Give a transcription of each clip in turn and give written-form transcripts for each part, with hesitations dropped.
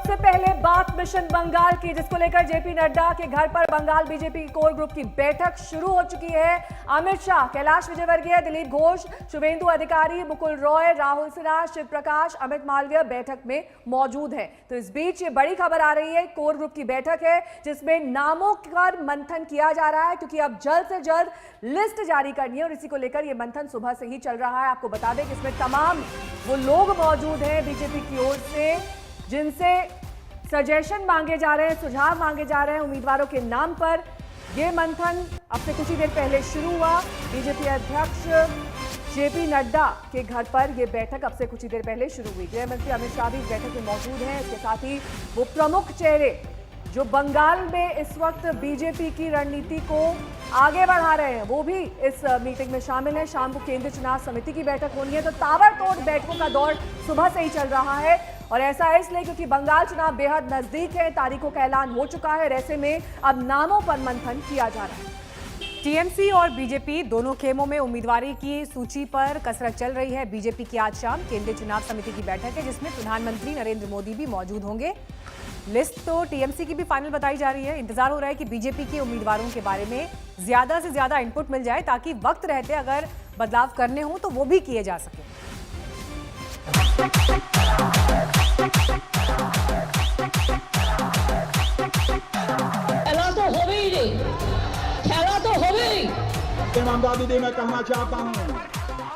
सबसे पहले बात मिशन बंगाल की, जिसको लेकर जेपी नड्डा के घर पर बंगाल बीजेपी की कोर ग्रुप की बैठक शुरू हो चुकी है। अमित शाह, कैलाश विजयवर्गीय, दिलीप घोष, शुभेंदु अधिकारी, मुकुल रॉय, राहुल सिन्हा, शिव प्रकाश, अमित मालवीय बैठक में मौजूद हैं। तो इस बीच ये बड़ी खबर आ रही है, कोर ग्रुप की बैठक है जिसमें नामों पर मंथन किया जा रहा है, क्योंकि अब जल्द से जल्द लिस्ट जारी करनी है और इसी को लेकर ये मंथन सुबह से ही चल रहा है। आपको बता दें कि इसमें तमाम वो लोग मौजूद हैं बीजेपी की ओर से जिनसे सजेशन मांगे जा रहे हैं, सुझाव मांगे जा रहे हैं उम्मीदवारों के नाम पर। यह मंथन अब से कुछ ही देर पहले शुरू हुआ। बीजेपी अध्यक्ष जेपी नड्डा के घर पर यह बैठक अब से कुछ ही देर पहले शुरू हुई। गृह मंत्री अमित शाह भी इस बैठक में मौजूद हैं। इसके साथ ही वो प्रमुख चेहरे जो बंगाल में इस वक्त बीजेपी की रणनीति को आगे बढ़ा रहे हैं वो भी इस मीटिंग में शामिल है। शाम को केंद्रीय चुनाव समिति की बैठक होनी है, तो ताबड़तोड़ बैठकों का दौर सुबह से ही चल रहा है। और ऐसा है इसलिए क्योंकि बंगाल चुनाव बेहद नजदीक है, तारीखों का ऐलान हो चुका है। ऐसे में अब नामों पर मंथन किया जा रहा है। टीएमसी और बीजेपी दोनों खेमों में उम्मीदवारी की सूची पर कसरत चल रही है। बीजेपी की आज शाम केंद्रीय चुनाव समिति की बैठक है जिसमें प्रधानमंत्री नरेंद्र मोदी भी मौजूद होंगे। लिस्ट तो टीएमसी की भी फाइनल बताई जा रही है। इंतजार हो रहा है कि बीजेपी के उम्मीदवारों के बारे में ज्यादा से ज्यादा इनपुट मिल जाए ताकि वक्त रहते अगर बदलाव करने हो तो वो भी किए जा सके। खेला तो हो ही नहीं, खेला तो हो ही। ममता दीदी, मैं कहना चाहता हूँ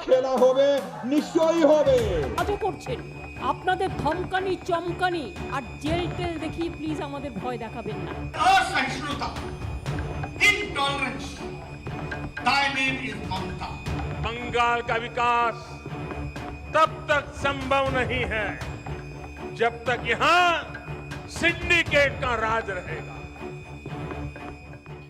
खेला होवे निश्चयই হবে। আজও করছেন আপনাদের ধমকানি চমকানি আর জেল টেল দেখিয়ে প্লিজ আমাদের ভয় দেখাবেন না। असहिष्णुता, intolerance, thy name is ममता। बंगाल का विकास तब तक संभव नहीं है जब तक यहाँ सिंडिकेट का राज रहेगा।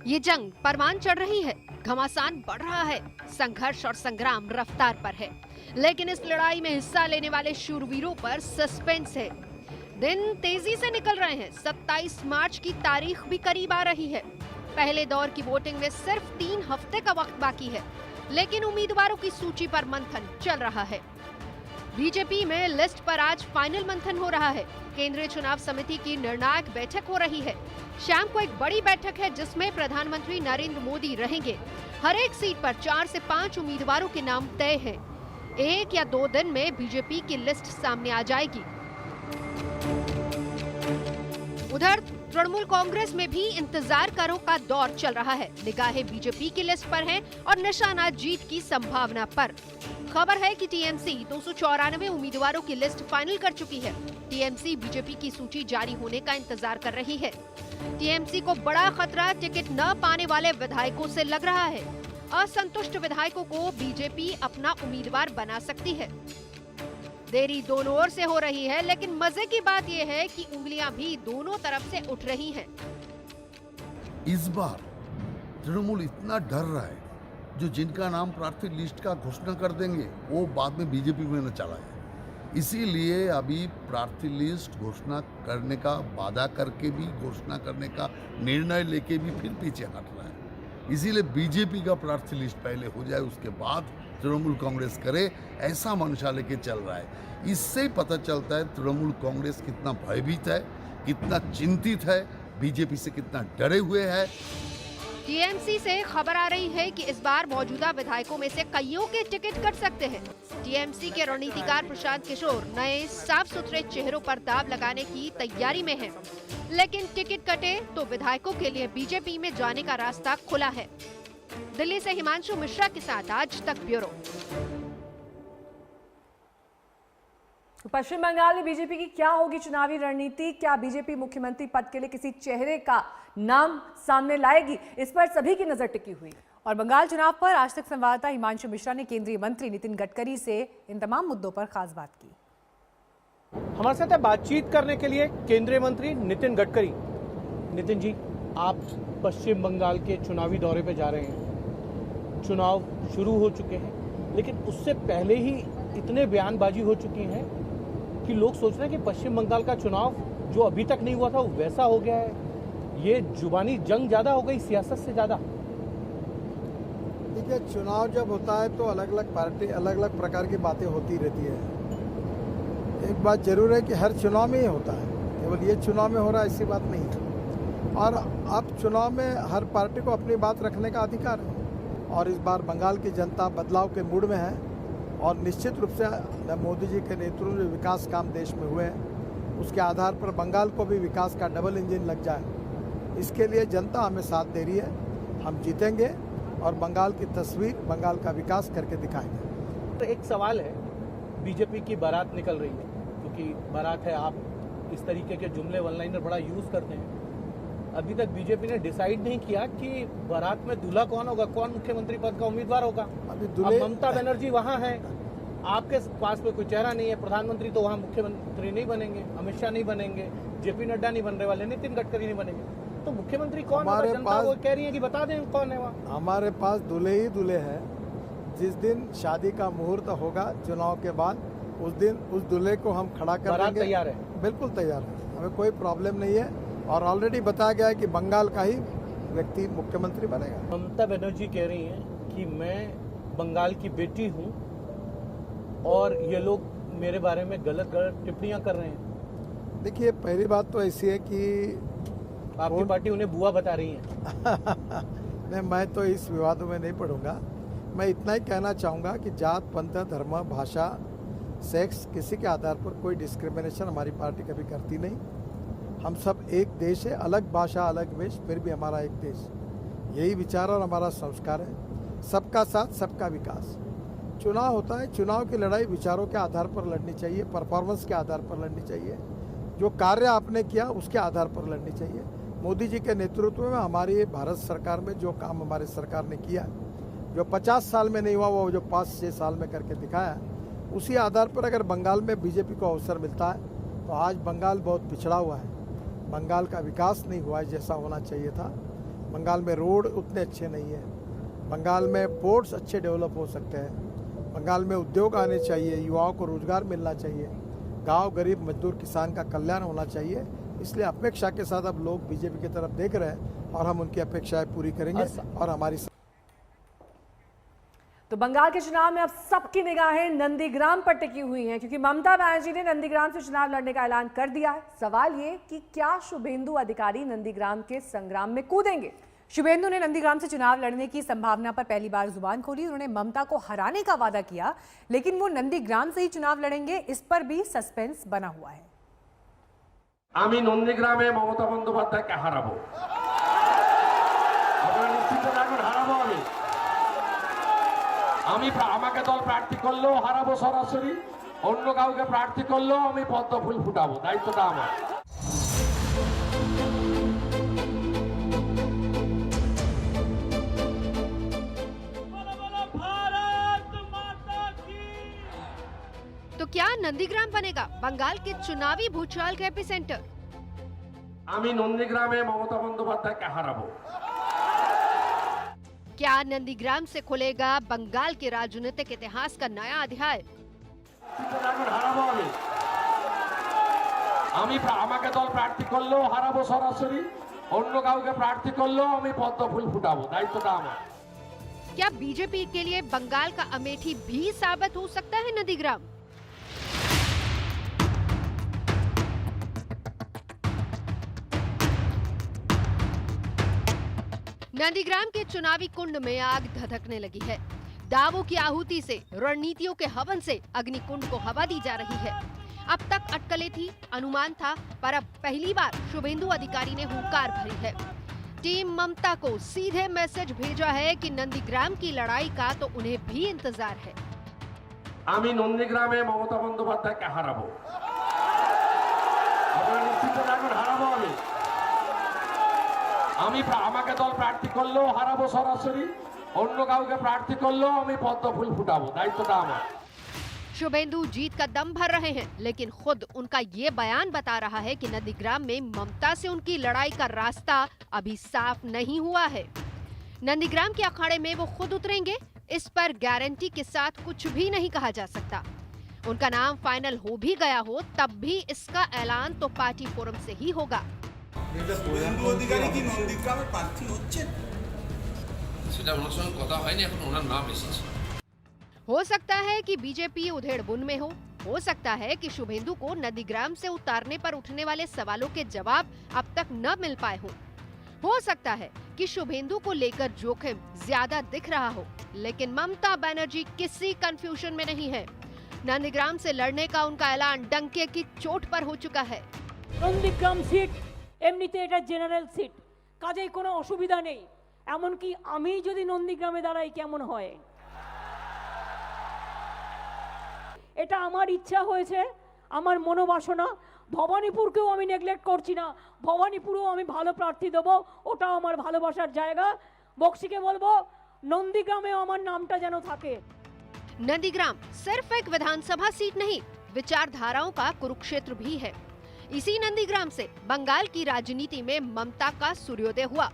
ये जंग परवान चढ़ रही है, घमासान बढ़ रहा है, संघर्ष और संग्राम रफ्तार पर है, लेकिन इस लड़ाई में हिस्सा लेने वाले शूरवीरों पर सस्पेंस है। दिन तेजी से निकल रहे हैं। 27 मार्च की तारीख भी करीब आ रही है। पहले दौर की वोटिंग में सिर्फ 3 हफ्ते का वक्त बाकी है, लेकिन उम्मीदवारों की सूची पर मंथन चल रहा है। बीजेपी में लिस्ट पर आज फाइनल मंथन हो रहा है। केंद्रीय चुनाव समिति की निर्णायक बैठक हो रही है। शाम को एक बड़ी बैठक है जिसमें प्रधानमंत्री नरेंद्र मोदी रहेंगे। हर एक सीट पर 4 से 5 उम्मीदवारों के नाम तय हैं। 1 या 2 दिन में बीजेपी की लिस्ट सामने आ जाएगी। उधर तृणमूल कांग्रेस में भी इंतजारों का दौर चल रहा है। निगाहें बीजेपी की लिस्ट पर हैं और निशाना जीत की संभावना पर। खबर है कि टीएमसी 294 उम्मीदवारों की लिस्ट फाइनल कर चुकी है। टीएमसी बीजेपी की सूची जारी होने का इंतजार कर रही है। टीएमसी को बड़ा खतरा टिकट न पाने वाले विधायकों से लग रहा है। असंतुष्ट विधायकों को बीजेपी अपना उम्मीदवार बना सकती है। देरी दोनों ओर से हो रही है, लेकिन मजे की बात यह है कि उंगलियां भी दोनों तरफ से उठ रही हैं। इस बार तृणमूल इतना डर रहा है, जो जिनका नाम प्रार्थी लिस्ट का घोषणा कर देंगे वो बाद में बीजेपी में न चला है। इसीलिए अभी प्रार्थी लिस्ट घोषणा करने का वादा करके भी, घोषणा करने का निर्णय लेके भी फिर पीछे हट रहा है। इसीलिए बीजेपी का प्रार्थी लिस्ट पहले हो जाए, उसके बाद तृणमूल कांग्रेस करे, ऐसा मंशा लेके चल रहा है। इससे ही पता चलता है तृणमूल कांग्रेस कितना भयभीत है, कितना चिंतित है, बीजेपी से कितना डरे हुए है। टीएमसी से खबर आ रही है कि इस बार मौजूदा विधायकों में से कईयों के टिकट कट सकते हैं। टीएमसी के रणनीतिकार प्रशांत किशोर नए साफ सुथरे चेहरों पर दाव लगाने की तैयारी में हैं। लेकिन टिकट कटे तो विधायकों के लिए बीजेपी में जाने का रास्ता खुला है। दिल्ली से हिमांशु मिश्रा के साथ आज तक ब्यूरो। पश्चिम बंगाल में बीजेपी की क्या होगी चुनावी रणनीति? क्या बीजेपी मुख्यमंत्री पद के लिए किसी चेहरे का नाम सामने लाएगी? इस पर सभी की नजर टिकी हुई है। और बंगाल चुनाव पर आज तक संवाददाता हिमांशु मिश्रा ने केंद्रीय मंत्री नितिन गडकरी से इन तमाम मुद्दों पर खास बात की। हमारे साथ बातचीत करने के लिए केंद्रीय मंत्री नितिन गडकरी। नितिन जी, आप पश्चिम बंगाल के चुनावी दौरे पे जा रहे हैं। चुनाव शुरू हो चुके हैं, लेकिन उससे पहले ही इतने बयानबाजी हो चुकी हैं कि लोग सोच रहे हैं कि पश्चिम बंगाल का चुनाव जो अभी तक नहीं हुआ था वो वैसा हो गया है। ये जुबानी जंग ज्यादा हो गई सियासत से ज्यादा। देखिए, चुनाव जब होता है तो अलग अलग पार्टी अलग अलग प्रकार की बातें होती रहती है। एक बात जरूर है कि हर चुनाव में ही होता है, केवल ये चुनाव में हो रहा है ऐसी बात नहीं है। और अब चुनाव में हर पार्टी को अपनी बात रखने का अधिकार है और इस बार बंगाल की जनता बदलाव के मूड में है और निश्चित रूप से मोदी जी के नेतृत्व में विकास काम देश में हुए हैं, उसके आधार पर बंगाल को भी विकास का डबल इंजन लग जाए। इसके लिए जनता हमें साथ दे रही है, हम जीतेंगे और बंगाल की तस्वीर, बंगाल का विकास करके दिखाएंगे। तो एक सवाल है, बीजेपी की बारात निकल रही है, क्योंकि बारात है, आप इस तरीके के जुमले वन लाइनर बड़ा यूज करते हैं। अभी तक बीजेपी ने डिसाइड नहीं किया कि बारात में दूल्हा कौन होगा, कौन मुख्यमंत्री पद का उम्मीदवार होगा। अभी अब ममता बनर्जी वहाँ है, आपके पास में कोई चेहरा नहीं है, प्रधानमंत्री तो वहाँ मुख्यमंत्री नहीं बनेंगे, अमित शाह नहीं बनेंगे, जेपी नड्डा नहीं बनने वाले, नितिन गडकरी नहीं बनेंगे, तो मुख्यमंत्री कौन होगा? जनता वो कह रही है कि बता दें कौन है वहाँ। हमारे पास दूल्हे ही दूल्हे हैं। जिस दिन शादी का मुहूर्त होगा चुनाव के बाद, उस दिन उस दूल्हे को हम खड़ा कर देंगे। तैयार है? बिल्कुल तैयार है, हमें कोई प्रॉब्लम नहीं है और ऑलरेडी बताया गया है कि बंगाल का ही व्यक्ति मुख्यमंत्री बनेगा। ममता बनर्जी कह रही हैं कि मैं बंगाल की बेटी हूं और ये लोग मेरे बारे में गलत टिप्पणियां कर रहे हैं। देखिए, पहली बात तो ऐसी है कि आपकी पार्टी उन्हें बुआ बता रही है। नहीं, मैं तो इस विवादों में नहीं पढ़ूंगा। मैं इतना ही कहना चाहूँगा कि जात, पंथ, धर्म, भाषा, सेक्स, किसी के आधार पर कोई डिस्क्रिमिनेशन हमारी पार्टी कभी करती नहीं। हम सब एक देश है, अलग भाषा, अलग वेश, फिर भी हमारा एक देश। यही विचार और हमारा संस्कार है, सबका साथ, सबका विकास। चुनाव होता है, चुनाव की लड़ाई विचारों के आधार पर लड़नी चाहिए, परफॉर्मेंस के आधार पर लड़नी चाहिए, जो कार्य आपने किया उसके आधार पर लड़नी चाहिए। मोदी जी के नेतृत्व में हमारी भारत सरकार में जो काम हमारी सरकार ने किया, जो 50 साल में नहीं हुआ वो जो 5-6 साल में करके दिखाया, उसी आधार पर अगर बंगाल में बीजेपी को अवसर मिलता है तो आज बंगाल बहुत पिछड़ा हुआ है। बंगाल का विकास नहीं हुआ है जैसा होना चाहिए था। बंगाल में रोड उतने अच्छे नहीं है, बंगाल में पोर्ट्स अच्छे डेवलप हो सकते हैं, बंगाल में उद्योग आने चाहिए, युवाओं को रोजगार मिलना चाहिए, गांव गरीब मजदूर किसान का कल्याण होना चाहिए। इसलिए अपेक्षा के साथ अब लोग बीजेपी की तरफ देख रहे हैं और हम उनकी अपेक्षाएं पूरी करेंगे और हमारी। तो बंगाल के चुनाव में अब सबकी निगाहें नंदीग्राम पर टिकी हुई हैं, क्योंकि ममता बनर्जी ने नंदीग्राम से चुनाव लड़ने का ऐलान कर दिया है। सवाल ये कि क्या शुभेंदु अधिकारी नंदीग्राम के संग्राम में कूदेंगे। शुभेंदु ने नंदीग्राम से चुनाव लड़ने की संभावना पर पहली बार जुबान खोली। उन्होंने ममता को हराने का वादा किया, लेकिन वो नंदीग्राम से ही चुनाव लड़ेंगे, इस पर भी सस्पेंस बना हुआ है। আমি নন্দীগ্রামে মমতা বন্দ্যোপাধ্যায়কে হারাবো, আপনারা নিশ্চিত থাকুন, হারাবো। আমি আমাকে দল প্রার্থী করলেও হারাবো সরাসরি, অন্য কাউকে প্রার্থী করলেও আমি পদ্ম ফুল ফুটাবো, দায়িত্বটা আমার। तो क्या नंदीग्राम बनेगा बंगाल के चुनावी भूचाल का एपिसेंटर? আমি নন্দীগ্রামে মমতা বন্দ্যোপাধ্যায়কে হারাবো। क्या नंदीग्राम से खुलेगा बंगाल के राजनीतिक इतिहास का नया अध्याय? হারাবো আমি আমাকে দল প্রার্থী করলেও হারাবো সরাসরি, অন্য কাউকে প্রার্থী করলেও আমি পদ্ম ফুল ফুটাবো, দায়িত্বটা আমার। क्या बीजेपी के लिए बंगाल का अमेठी भी साबित हो सकता है नंदीग्राम? नंदीग्राम के चुनावी कुंड में आग धधकने लगी है। दावों की आहुति से, रणनीतियों के हवन से अग्निकुंड को हवा दी जा रही है। अब तक अटकलें थी, अनुमान था, पर अब पहली बार शुभेंदु अधिकारी ने हुंकार भरी है। टीम ममता को सीधे मैसेज भेजा है कि नंदीग्राम की लड़ाई का तो उन्हें भी इंतजार है। আমি নন্দীগ্রামে মমতা বন্দ্যোপাধ্যায়কে হারাবো, আপনারা নিশ্চিত থাকুন, হারাবো। আমি আমাকে দল প্রার্থী করলেও হারাবো সরাসরি, অন্য কাউকে প্রার্থী করলেও আমি পদ্ম ফুল ফুটাবো, দায়িত্বটা আমার। शुभेंदु जीत का दम भर रहे हैं, लेकिन खुद उनका ये बयान बता रहा है कि नंदीग्राम में ममता से उनकी लड़ाई का रास्ता अभी साफ नहीं हुआ है। नंदीग्राम के अखाड़े में वो खुद उतरेंगे, इस पर गारंटी के साथ कुछ भी नहीं कहा जा सकता। उनका नाम फाइनल हो भी गया हो तब भी इसका ऐलान तो पार्टी फोरम से ही होगा। हो सकता है कि बीजेपी उधेड़ बुन में हो, हो सकता है कि शुभेंदु को नंदीग्राम से उतारने पर उठने वाले सवालों के जवाब अब तक न मिल पाए हो सकता है कि शुभेंदु को लेकर जोखिम ज्यादा दिख रहा हो, लेकिन ममता बनर्जी किसी कंफ्यूजन में नहीं है। नंदीग्राम से लड़ने का उनका ऐलान डंके की चोट पर हो चुका है। नंदीग्राम सीट एमनिते এটা জেনারেল সিট, কাজেই কোনো অসুবিধা নেই। এমনকি আমি যদি নন্দীগ্রামে দাঁড়াই কেমন হয়, এটা আমার ইচ্ছা হয়েছে, আমার মনোবাসনা। ভবানীপুরকেও আমি নেগলেক্ট করছি না, ভবানীপুরেও আমি ভালো প্রার্থী দেবো, ওটাও আমার ভালোবাসার জায়গা। বক্সিকে বলবো নন্দীগ্রামেও আমার নামটা যেন থাকে। नंदीग्राम सिर्फ एक विधानसभा सीट नहीं, विचारधाराओं का कुरुक्षेत्र भी है। इसी नंदीग्राम से बंगाल की राजनीति में ममता का सूर्योदय हुआ।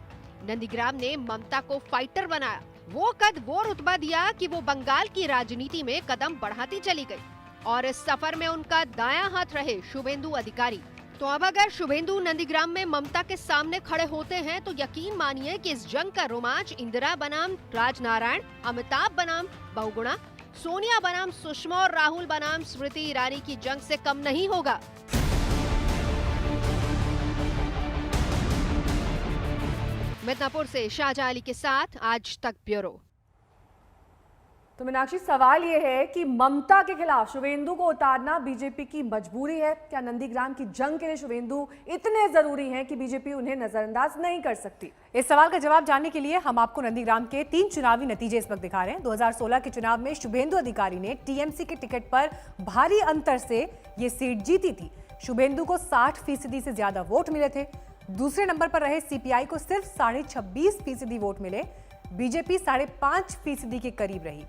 नंदीग्राम ने ममता को फाइटर बनाया, वो कद वो रुतबा दिया कि वो बंगाल की राजनीति में कदम बढ़ाती चली गई और इस सफर में उनका दायां हाथ रहे शुभेंदु अधिकारी। तो अब अगर शुभेंदु नंदीग्राम में ममता के सामने खड़े होते हैं तो यकीन मानिए कि इस जंग का रोमांच इंदिरा बनाम राजनारायण, अमिताभ बनाम बहुगुणा, सोनिया बनाम सुषमा और राहुल बनाम स्मृति ईरानी की जंग से कम नहीं होगा। मिदनापुर से शाहजहां अली के साथ आज तक ब्यूरो। तो मीनाक्षी, सवाल ये है कि ममता के खिलाफ शुभेंदु को उतारना बीजेपी की मजबूरी है? क्या नंदीग्राम की जंग के लिए शुभेंदु इतने जरूरी हैं कि बीजेपी उन्हें नजरअंदाज नहीं कर सकती? इस सवाल का जवाब जानने के लिए हम आपको नंदीग्राम के 3 चुनावी नतीजे इस वक्त दिखा रहे हैं। 2016 के चुनाव में शुभेंदु अधिकारी ने टीएमसी के टिकट पर भारी अंतर से ये सीट जीती थी। शुभेंदु को 60% से ज्यादा वोट मिले थे। दूसरे नंबर पर रहे सीपीआई को सिर्फ 26.5% वोट मिले। बीजेपी 5.5% के करीब रही।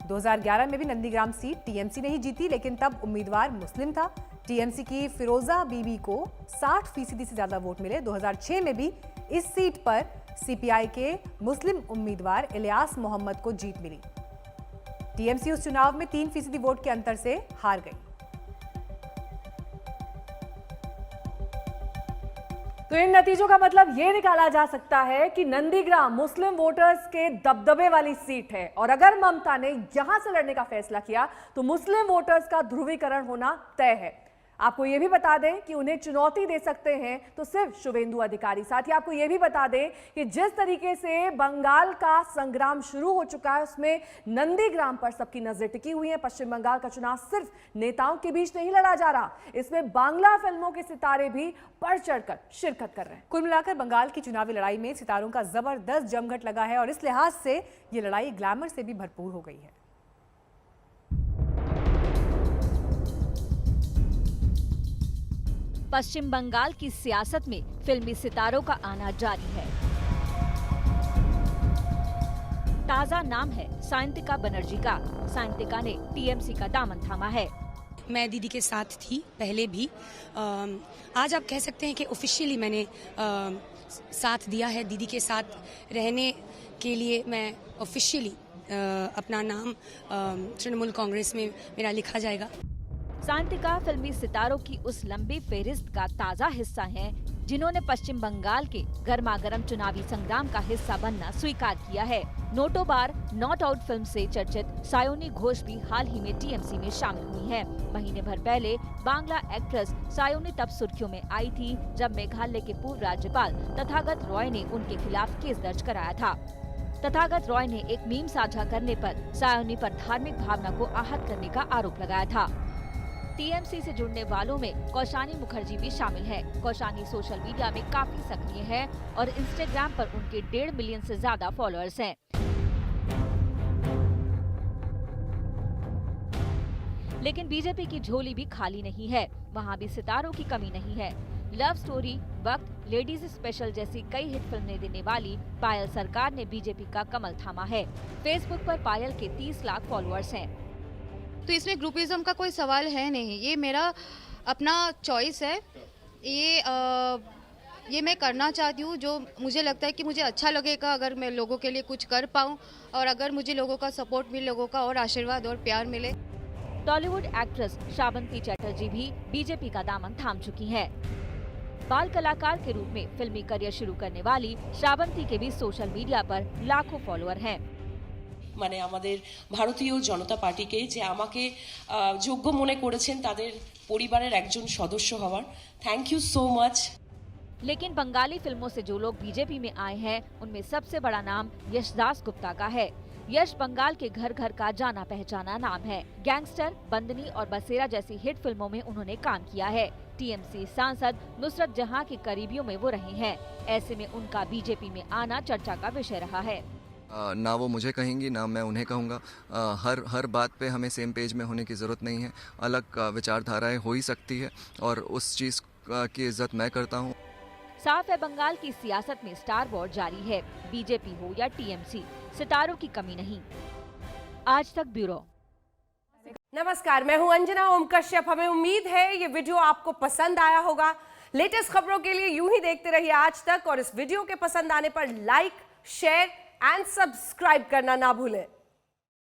2011 में भी नंदीग्राम सीट टीएमसी नहीं जीती, लेकिन तब उम्मीदवार मुस्लिम था। टीएमसी की फिरोजा बीबी को 60% से ज्यादा वोट मिले। 2006 में भी इस सीट पर सीपीआई के मुस्लिम उम्मीदवार इलियास मोहम्मद को जीत मिली। टीएमसी उस चुनाव में 3% वोट के अंतर से हार गई। तो इन नतीजों का मतलब ये निकाला जा सकता है कि नंदीग्राम मुस्लिम वोटर्स के दबदबे वाली सीट है और अगर ममता ने यहां से लड़ने का फैसला किया तो मुस्लिम वोटर्स का ध्रुवीकरण होना तय है। आपको यह भी बता दें कि उन्हें चुनौती दे सकते हैं तो सिर्फ शुभेंदु अधिकारी। साथ ही आपको यह भी बता दें कि जिस तरीके से बंगाल का संग्राम शुरू हो चुका है उसमें नंदीग्राम पर सबकी नजर टिकी हुई है। पश्चिम बंगाल का चुनाव सिर्फ नेताओं के बीच नहीं लड़ा जा रहा, इसमें बांग्ला फिल्मों के सितारे भी बढ़ चढ़कर शिरकत कर रहे हैं। कुल मिलाकर बंगाल की चुनावी लड़ाई में सितारों का जबरदस्त जमघट लगा है और इस लिहाज से ये लड़ाई ग्लैमर से भी भरपूर हो गई है। पश्चिम बंगाल की सियासत में फिल्मी सितारों का आना जारी है। ताजा नाम है सायंतिका बनर्जी का। सायंतिका ने टीएमसी का दामन थामा है। मैं दीदी के साथ थी पहले भी। आज आप कह सकते हैं कि ऑफिशियली मैंने साथ दिया है। दीदी के साथ रहने के लिए मैं ऑफिशियली अपना नाम तृणमूल कांग्रेस में मेरा लिखा जाएगा। सायंतिका फिल्मी सितारों की उस लंबी फेहरिस्त का ताजा हिस्सा हैं, जिन्होंने पश्चिम बंगाल के गर्मागर्म चुनावी संग्राम का हिस्सा बनना स्वीकार किया है। Noto bar not out film से चर्चित सायोनी घोष भी हाल ही में टीएमसी में शामिल हुई हैं। महीने भर पहले बांग्ला एक्ट्रेस सायोनी तब सुर्खियों में आई थी जब मेघालय के पूर्व राज्यपाल तथागत रॉय ने उनके खिलाफ केस दर्ज कराया था। तथागत रॉय ने एक मीम साझा करने पर सायोनी पर धार्मिक भावना को आहत करने का आरोप लगाया था। टीएमसी से जुड़ने वालों में कौशानी मुखर्जी भी शामिल है। कौशानी सोशल मीडिया में काफी सक्रिय है और इंस्टाग्राम पर उनके 1.5 मिलियन से ज्यादा फॉलोअर्स हैं। लेकिन बीजेपी की झोली भी खाली नहीं है, वहाँ भी सितारों की कमी नहीं है। लव स्टोरी, वक्त, लेडीज स्पेशल जैसी कई हिट फिल्में देने वाली पायल सरकार ने बीजेपी का कमल थामा है। फेसबुक पर पायल के 30 लाख फॉलोअर्स हैं। तो इसमें ग्रुपिज्म का कोई सवाल है नहीं, ये मेरा अपना चॉइस है। ये मैं करना चाहती हूँ जो मुझे लगता है कि मुझे अच्छा लगेगा, अगर मैं लोगों के लिए कुछ कर पाऊँ और अगर मुझे लोगों का सपोर्ट मिले, लोगों का और आशीर्वाद और प्यार मिले। टॉलीवुड एक्ट्रेस श्रावंती चैटर्जी भी बीजेपी का दामन थाम चुकी हैं। बाल कलाकार के रूप में फिल्मी करियर शुरू करने वाली श्रावंती के भी सोशल मीडिया पर लाखों फॉलोअर हैं। মানে আমাদের ভারতীয় জনতা পার্টিকে যে আমাকে যোগ্য মনে করেছেন তাদের পরিবারের একজন সদস্য হওয়ার। Thank you so much. लेकिन बंगाली फिल्मों से जो लोग बीजेपी में आए हैं उनमें सबसे बड़ा नाम यशदास गुप्ता का है। यश बंगाल के घर घर का जाना पहचाना नाम है। गैंगस्टर, बंदनी और बसेरा जैसी हिट फिल्मों में उन्होंने काम किया है। टीएमसी सांसद नुसरत जहां के करीबियों में वो रहे हैं। ऐसे में उनका बीजेपी में आना चर्चा का विषय रहा है। ना वो मुझे कहेंगी ना मैं उन्हें कहूँगा। हर बात पे हमें सेम पेज में होने की ज़रूरत नहीं है। अलग विचारधाराएं हो ही सकती है और उस चीज़ की इज्जत मैं करता हूँ। साफ है बंगाल की सियासत में स्टार वॉर जारी है। बीजेपी हो या टीएमसी, सितारों की कमी नहीं। आज तक ब्यूरो। नमस्कार, मैं हूं अंजना ओम कश्यप। हमें उम्मीद है ये वीडियो आपको पसंद आया होगा। लेटेस्ट खबरों के लिए यूं ही देखते रहिए आज तक और इस वीडियो के पसंद आने पर लाइक, शेयर एंड सब्सक्राइब करना ना भूलें।